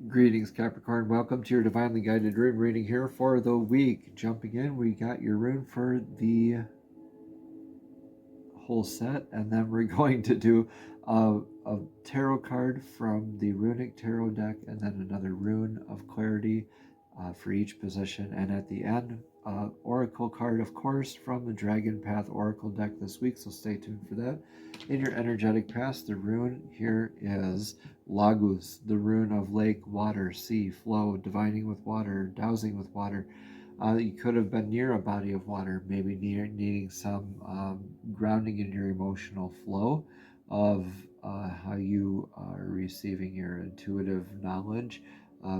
Greetings, Capricorn. Welcome to your divinely guided rune reading here for the week. Jumping in, we got your rune for the whole set, and then we're going to do a tarot card from the runic tarot deck, and then another rune of clarity for each position. And at the end, oracle card, of course, from the Dragon Path Oracle deck this week, so stay tuned for that. In your energetic past, the rune here is Lagos, the rune of lake, water, sea, flow, divining with water, dowsing with water. You could have been near a body of water, maybe needing some grounding in your emotional flow of how you are receiving your intuitive knowledge.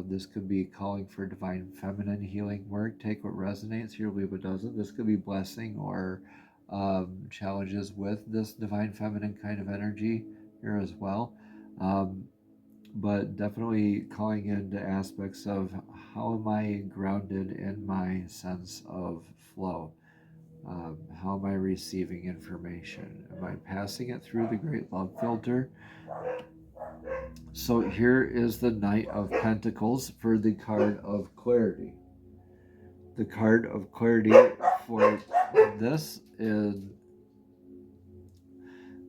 This could be calling for divine feminine healing work. Take what resonates here, leave what doesn't. This could be blessing or challenges with this divine feminine kind of energy here as well. But definitely calling into aspects of how am I grounded in my sense of flow? How am I receiving information? Am I passing it through the great love filter? So here is the Knight of Pentacles for the card of clarity. The card of clarity for this is...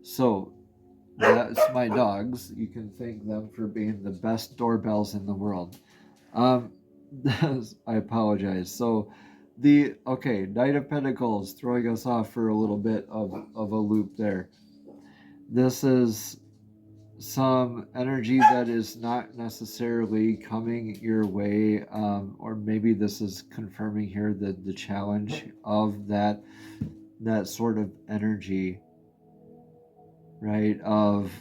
So that's my dogs. You can thank them for being the best doorbells in the world. I apologize. So Knight of Pentacles throwing us off for a little bit of a loop there. This is some energy that is not necessarily coming your way, or maybe this is confirming here the challenge of that sort of energy, right? Of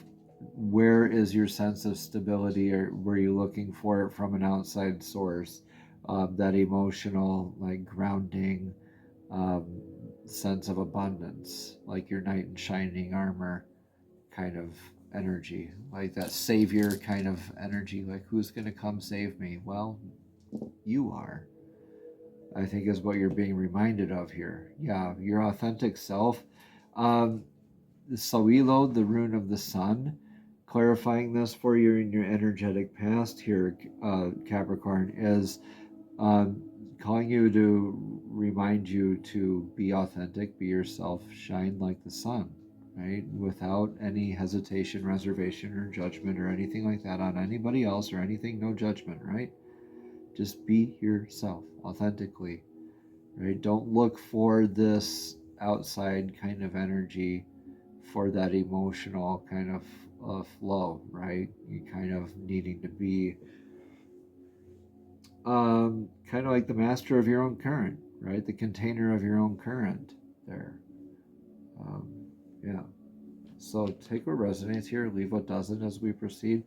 where is your sense of stability, or were you looking for it from an outside source? That emotional, like, grounding sense of abundance, like your knight in shining armor kind of energy, like that savior kind of energy, like who's going to come save me? Well, you are, I think, is what you're being reminded of here. Yeah, your authentic self. Sawilo, the rune of the sun, clarifying this for you in your energetic past here, Capricorn, is calling you to remind you to be authentic, be yourself, shine like the sun, right? Without any hesitation, reservation, or judgment, or anything like that on anybody else or anything. No judgment, right? Just be yourself authentically, right? Don't look for this outside kind of energy for that emotional kind of flow, right? You kind of needing to be kind of like the master of your own current, right? The container of your own current there. Yeah. So take what resonates here, leave what doesn't as we proceed.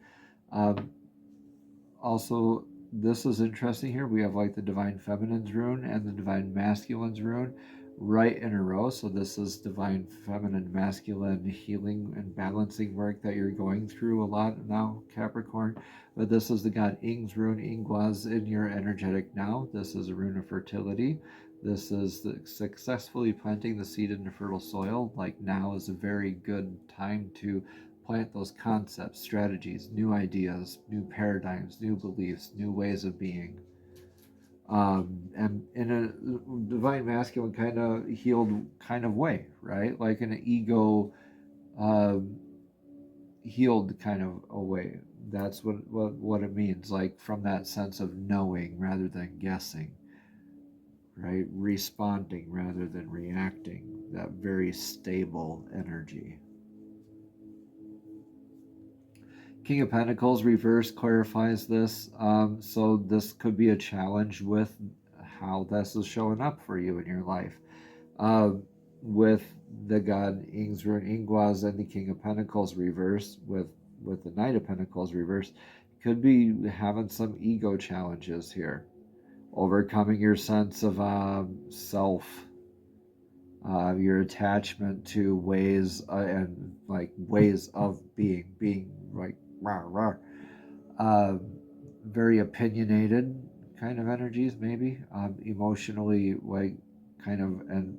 Also, this is interesting here. We have like the divine feminine's rune and the divine masculine's rune right in a row. So this is divine feminine, masculine healing and balancing work that you're going through a lot now, Capricorn. But this is the god Ing's rune, Ingwas, in your energetic now. This is a rune of fertility. This is successfully planting the seed into fertile soil. Like, now is a very good time to plant those concepts, strategies, new ideas, new paradigms, new beliefs, new ways of being. And in a divine masculine kind of healed kind of way, right? Like in an ego healed kind of a way. That's what it means, like from that sense of knowing rather than guessing, right? Responding rather than reacting, that very stable energy. King of Pentacles reverse clarifies this. So this could be a challenge with how this is showing up for you in your life. With the god Ing's rune, Ingwas, and the King of Pentacles reverse, with the Knight of Pentacles reverse, could be having some ego challenges here. Overcoming your sense of self, your attachment to ways and like ways of being like rah, rah. Very opinionated kind of energies, maybe emotionally, like kind of, and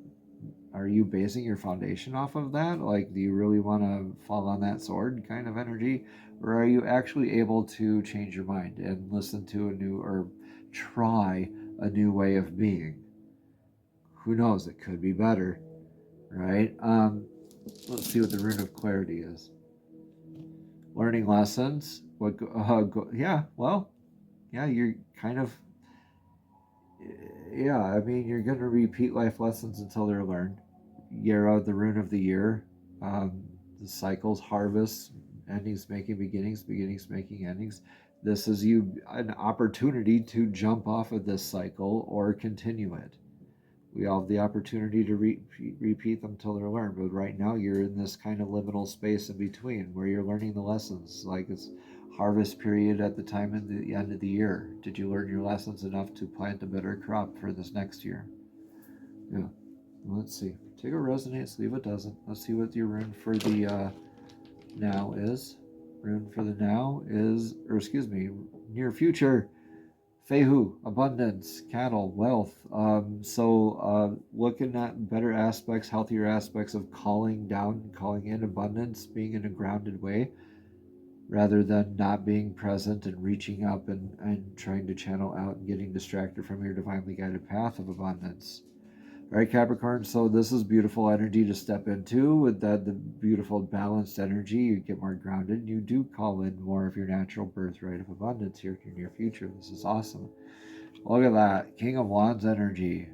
are you basing your foundation off of that? Like, do you really want to fall on that sword kind of energy? Or are you actually able to change your mind and listen to a new, or try a new way of being? Who knows? It could be better, right? Let's see what the rune of clarity is. Learning lessons. Yeah, well, yeah, you're kind of, yeah, I mean, you're going to repeat life lessons until they're learned. Yera, the rune of the year, the cycles, harvests, endings making beginnings, beginnings making endings. This is you an opportunity to jump off of this cycle or continue it. We all have the opportunity to repeat them till they're learned, but right now you're in this kind of liminal space in between where you're learning the lessons. Like, it's harvest period at the time of the end of the year. Did you learn your lessons enough to plant a better crop for this next year? Yeah. Let's see. Take what resonates, leave what doesn't. Let's see what your rune for the now is. Rune for the now is, or excuse me, near future. Fehu, abundance, cattle, wealth. Looking at better aspects, healthier aspects of calling down, calling in abundance, being in a grounded way, rather than not being present and reaching up and trying to channel out and getting distracted from your divinely guided path of abundance. All right, Capricorn, so this is beautiful energy to step into. With that, the beautiful balanced energy, you get more grounded. You do call in more of your natural birthright of abundance here in your near future. This is awesome. Look at that. King of Wands energy.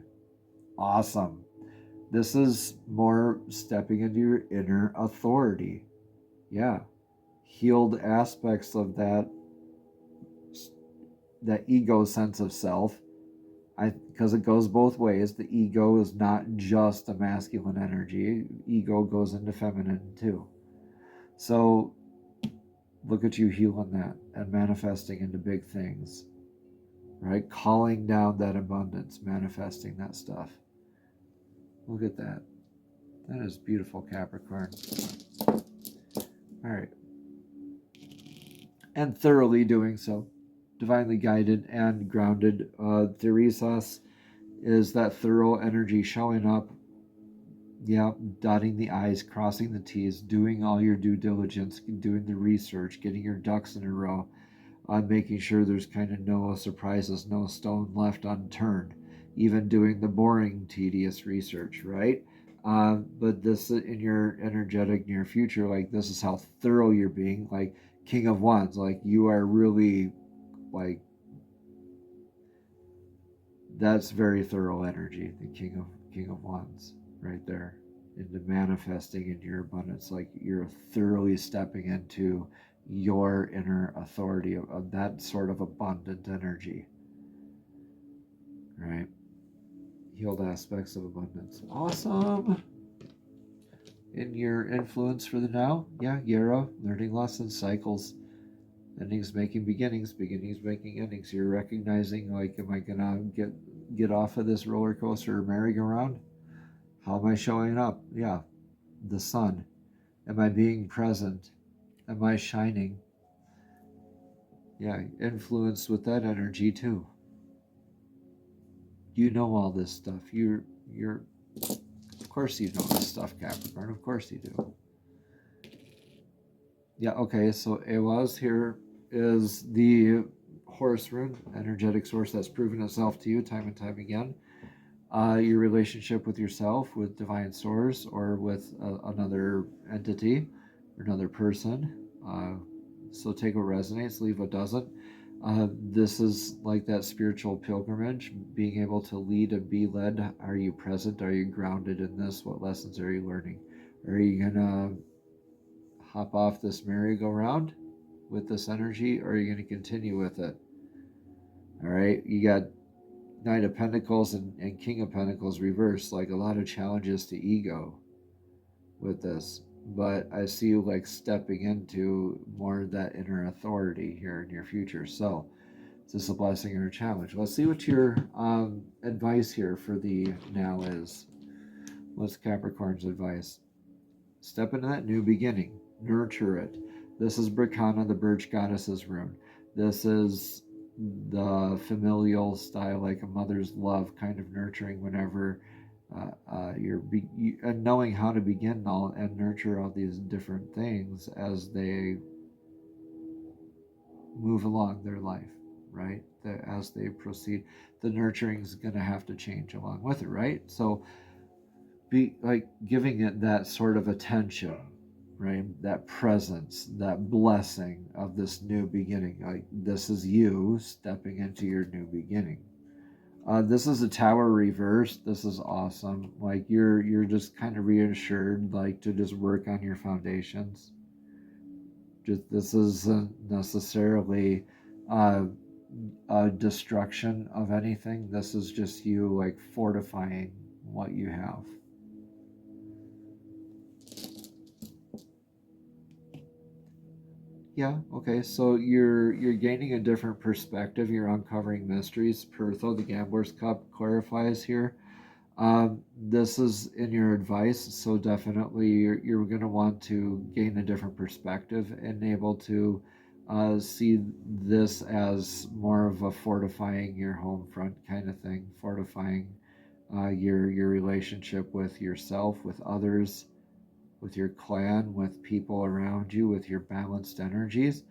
Awesome. This is more stepping into your inner authority. Yeah. Healed aspects of that ego sense of self. Because it goes both ways. The ego is not just a masculine energy. Ego goes into feminine too. So look at you healing that and manifesting into big things, right? Calling down that abundance, manifesting that stuff. Look at that. That is beautiful, Capricorn. All right. And thoroughly doing so. Divinely guided and grounded. Theresis is that thorough energy showing up, dotting the I's, crossing the T's, doing all your due diligence, doing the research, getting your ducks in a row, making sure there's kind of no surprises, no stone left unturned, even doing the boring, tedious research, right? But this, in your energetic near future, like, this is how thorough you're being, like King of Wands, like you are really, like, that's very thorough energy, the King of Wands right there, into manifesting in your abundance. Like, you're thoroughly stepping into your inner authority of that sort of abundant energy, right? Healed aspects of abundance. Awesome. In your influence for the now, Yera, learning lessons, cycles, endings making beginnings, beginnings making endings. You're recognizing, like, am I gonna get off of this roller coaster or merry-go-round? How am I showing up? Yeah, the sun. Am I being present? Am I shining? Yeah, influenced with that energy too. You know all this stuff. You're of course you know this stuff, Capricorn. Of course you do. Yeah, okay, so Ewas here is the Horus rune, energetic source that's proven itself to you time and time again. Your relationship with yourself, with divine source, or with another entity or another person. So take what resonates, leave what doesn't. This is like that spiritual pilgrimage, being able to lead and be led. Are you present? Are you grounded in this? What lessons are you learning? Are you going to hop off this merry-go-round with this energy, or are you going to continue with it? All right, you got Knight of Pentacles and King of Pentacles reversed, like a lot of challenges to ego with this. But I see you like stepping into more of that inner authority here in your future. So is this a blessing or a challenge? Let's see what your advice here for the now is. What's Capricorn's advice? Step into that new beginning. Nurture it. This is Bracana, the birch goddess's rune. This is the familial style, like a mother's love, kind of nurturing whenever and knowing how to begin all and nurture all these different things as they move along their life, right? As they proceed, the nurturing is going to have to change along with it, right? So be like giving it that sort of attention, right? That presence, that blessing of this new beginning. Like this is you stepping into your new beginning. This is a tower reverse. This is awesome. Like you're just kind of reassured, like to just work on your foundations. Just this isn't necessarily a destruction of anything. This is just you like fortifying what you have. Yeah, okay. So you're gaining a different perspective. You're uncovering mysteries. Pertho, the Gambler's Cup, clarifies here. This is in your advice, so definitely you're going to want to gain a different perspective and able to see this as more of a fortifying your home front kind of thing, fortifying your relationship with yourself, with others, with your clan, with people around you, with your balanced energies,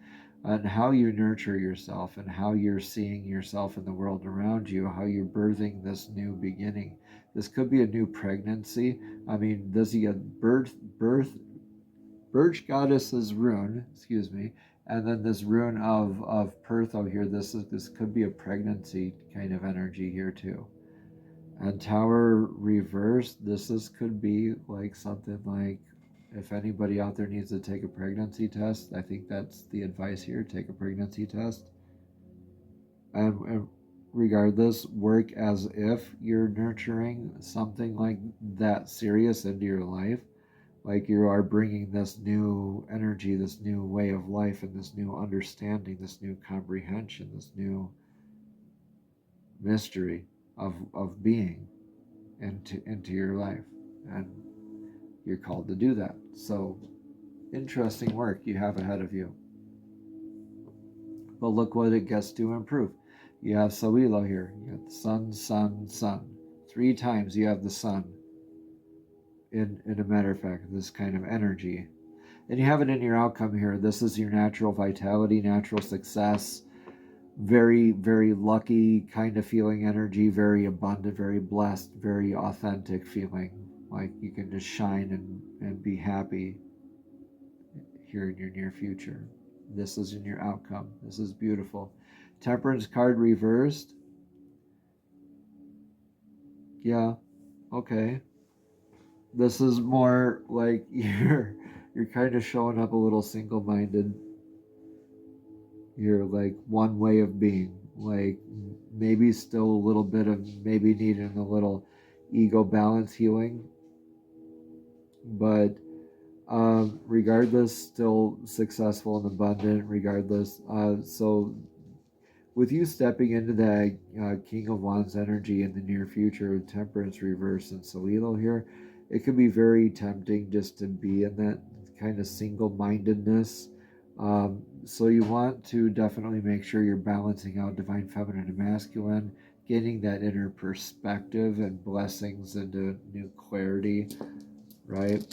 and how you nurture yourself and how you're seeing yourself in the world around you, how you're birthing this new beginning. This could be a new pregnancy. I mean, does he get birch goddess's rune, excuse me, and then this rune of Pertho here. This could be a pregnancy kind of energy here too. And Tower reverse, could be like something like if anybody out there needs to take a pregnancy test, I think that's the advice here. Take a pregnancy test. And regardless, work as if you're nurturing something like that serious into your life. Like you are bringing this new energy, this new way of life, and this new understanding, this new comprehension, this new mystery of being into your life. And you're called to do that. So interesting work you have ahead of you. But look what it gets to improve. You have Sawilo here. You have the sun, sun, sun. 3 times you have the sun in a matter of fact, this kind of energy. And you have it in your outcome here. This is your natural vitality, natural success, very, very lucky kind of feeling energy, very abundant, very blessed, very authentic feeling. Like you can just shine and be happy here in your near future. This is in your outcome. This is beautiful. Temperance card reversed. Yeah, okay. This is more like you're kind of showing up a little single-minded. You're like one way of being. Like maybe still a little bit of maybe needing a little ego balance healing, but regardless, still successful and abundant. Regardless, so with you stepping into that King of Wands energy in the near future, Temperance reverse and Solilo here, it could be very tempting just to be in that kind of single-mindedness. So you want to definitely make sure you're balancing out divine feminine and masculine, getting that inner perspective and blessings into new clarity, right?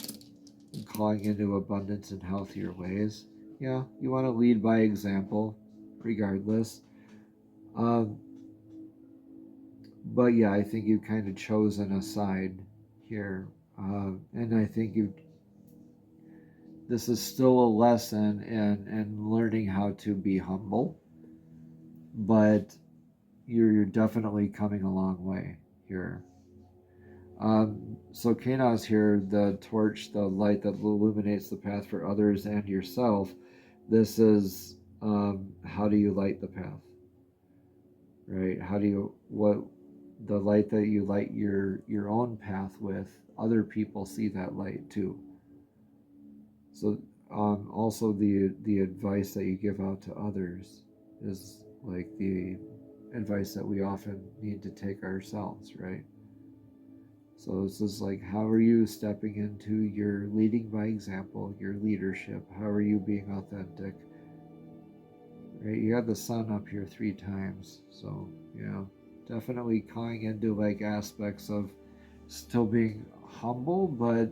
And calling into abundance in healthier ways. Yeah, you want to lead by example, regardless. But yeah, I think you've kind of chosen a side here. And I think this is still a lesson in learning how to be humble, but you're definitely coming a long way here. So Kanos here, the torch, the light that illuminates the path for others and yourself. This is how do you light the path, right? How do you the light that you light your own path with? Other people see that light too. So also the advice that you give out to others is like the advice that we often need to take ourselves, right? So this is like, how are you stepping into your leading by example, your leadership? How are you being authentic? Right? You have the sun up here 3 times. So, yeah, definitely calling into like aspects of still being humble, but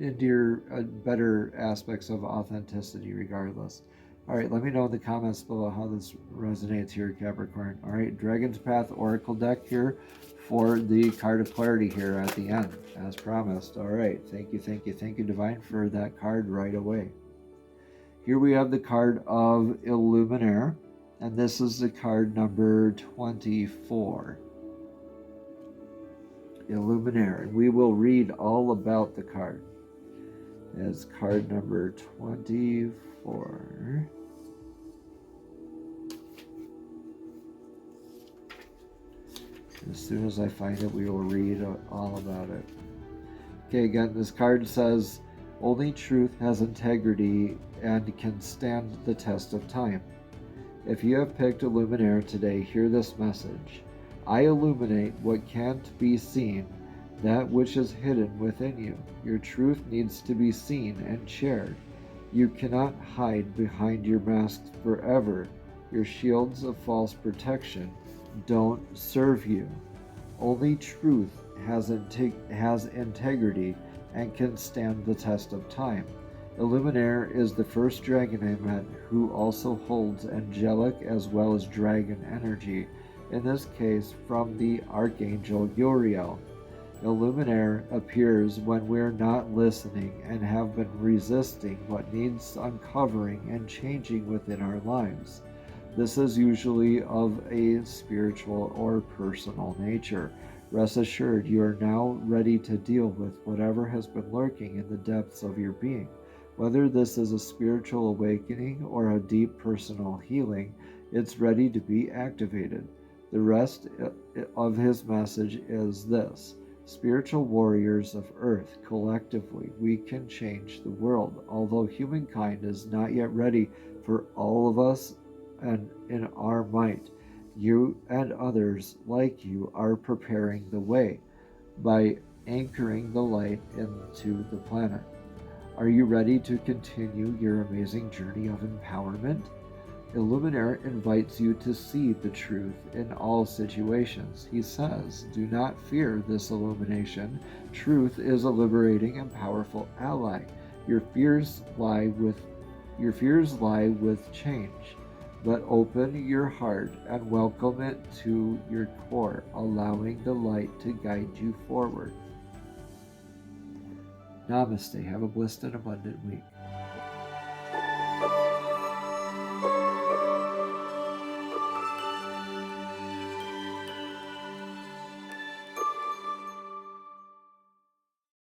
into your better aspects of authenticity regardless. All right, let me know in the comments below how this resonates here, Capricorn. All right, Dragon's Path Oracle deck here for the card of clarity here at the end, as promised. All right, thank you, Divine, for that card right away. Here we have the card of Illuminaire, and this is the card number 24. Illuminaire, and we will read all about the card. It's card number 24. As soon as I find it, we will read all about it. Okay, again, this card says, only truth has integrity and can stand the test of time. If you have picked Illuminaire today, hear this message. I illuminate what can't be seen, that which is hidden within you. Your truth needs to be seen and shared. You cannot hide behind your masks forever. Your shields of false protection don't serve you. Only truth has integrity and can stand the test of time. Illuminaire is the first dragon I met who also holds angelic as well as dragon energy, in this case from the Archangel Uriel. Illuminaire appears when we're not listening and have been resisting what needs uncovering and changing within our lives. This is usually of a spiritual or personal nature. Rest assured, you are now ready to deal with whatever has been lurking in the depths of your being. Whether this is a spiritual awakening or a deep personal healing, it's ready to be activated. The rest of his message is this. Spiritual warriors of Earth, collectively, we can change the world. Although humankind is not yet ready for all of us and in our might, you and others like you are preparing the way by anchoring the light into the planet. Are you ready to continue your amazing journey of empowerment? Illuminaire invites you to see the truth in all situations. He says, do not fear this illumination. Truth is a liberating and powerful ally. Your fears lie with change, but open your heart and welcome it to your core, allowing the light to guide you forward. Namaste. Have a blessed and abundant week.